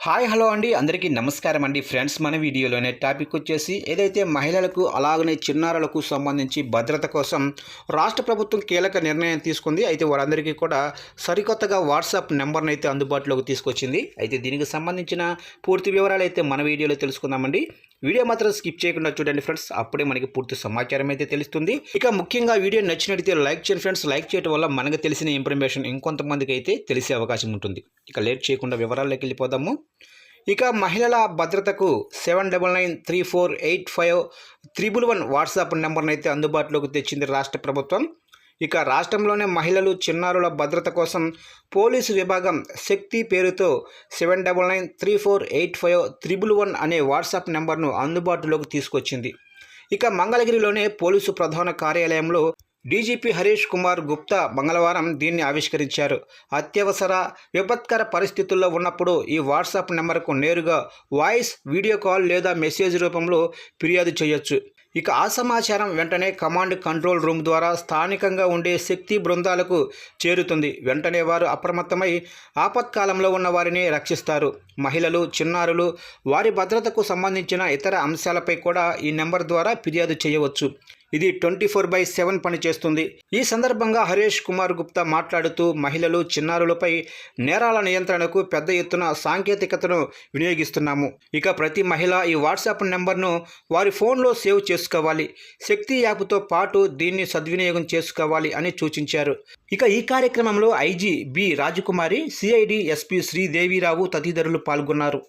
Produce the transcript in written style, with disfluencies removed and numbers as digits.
Hi hello అండి అందరికీ నమస్కారం అండి ఫ్రెండ్స్. మన వీడియోలోనే టాపిక్ వచ్చేసి ఏదైతే మహిళలకు అలాగనే చిన్నారులకు సంబంధించి భద్రత కోసం రాష్ట్ర ప్రభుత్వం కీలక నిర్ణయం తీసుకుంది. అయితే వారందరికీ కూడా సరికొత్తగా వాట్సాప్ నెంబర్ని అయితే అందుబాటులోకి తీసుకొచ్చింది. అయితే దీనికి సంబంధించిన పూర్తి వివరాలు అయితే మన వీడియోలో తెలుసుకుందామండి. వీడియో మాత్రం స్కిప్ చేయకుండా చూడండి ఫ్రెండ్స్, అప్పుడే మనకి పూర్తి సమాచారం అయితే తెలుస్తుంది. ఇక ముఖ్యంగా వీడియో నచ్చినట్లయితే లైక్ చేయండి ఫ్రెండ్స్. లైక్ చేయడం వల్ల మనకు తెలిసిన ఇన్ఫర్మేషన్ ఇంకొంతమందికి అయితే తెలిసే అవకాశం ఉంటుంది. ఇక లేట్ చేయకుండా వివరాల్లోకి వెళ్ళిపోదాము. ఇక మహిళల భద్రతకు 7993485111 వాట్సాప్ నెంబర్ను అయితే అందుబాటులోకి తెచ్చింది రాష్ట్ర ప్రభుత్వం. ఇక రాష్ట్రంలోనే మహిళలు చిన్నారుల భద్రత కోసం పోలీసు విభాగం శక్తి పేరుతో 7993485111 అనే వాట్సాప్ నెంబర్ను అందుబాటులోకి తీసుకొచ్చింది. ఇక మంగళగిరిలోనే పోలీసు ప్రధాన కార్యాలయంలో డీజీపీ హరీష్ కుమార్ గుప్తా మంగళవారం దీన్ని ఆవిష్కరించారు. అత్యవసర విపత్కర పరిస్థితుల్లో ఉన్నప్పుడు ఈ వాట్సాప్ నెంబర్కు నేరుగా వాయిస్, వీడియో కాల్ లేదా మెసేజ్ రూపంలో ఫిర్యాదు చేయొచ్చు. ఇక ఆ సమాచారం వెంటనే కమాండ్ కంట్రోల్ రూమ్ ద్వారా స్థానికంగా ఉండే శక్తి బృందాలకు చేరుతుంది. వెంటనే వారు అప్రమత్తమై ఆపత్కాలంలో ఉన్న వారిని రక్షిస్తారు. మహిళలు, చిన్నారులు, వారి భద్రతకు సంబంధించిన ఇతర అంశాలపై కూడా ఈ నెంబర్ ద్వారా ఫిర్యాదు చేయవచ్చు. ఇది 24/7 పనిచేస్తుంది. ఈ సందర్భంగా హరీష్ కుమార్ గుప్తా మాట్లాడుతూ మహిళలు, చిన్నారులపై నేరాల నియంత్రణకు పెద్ద ఎత్తున సాంకేతికతను వినియోగిస్తున్నాము. ఇక ప్రతి మహిళ ఈ వాట్సాప్ నెంబర్ను వారి ఫోన్లో సేవ్ చేసుకోవాలి. శక్తి యాప్తో పాటు దీన్ని సద్వినియోగం చేసుకోవాలి అని సూచించారు. ఇక ఈ కార్యక్రమంలో ఐజీ బి రాజకుమారి, సిఐడి ఎస్పీ శ్రీదేవిరావు తదితరులు పాల్గొన్నారు.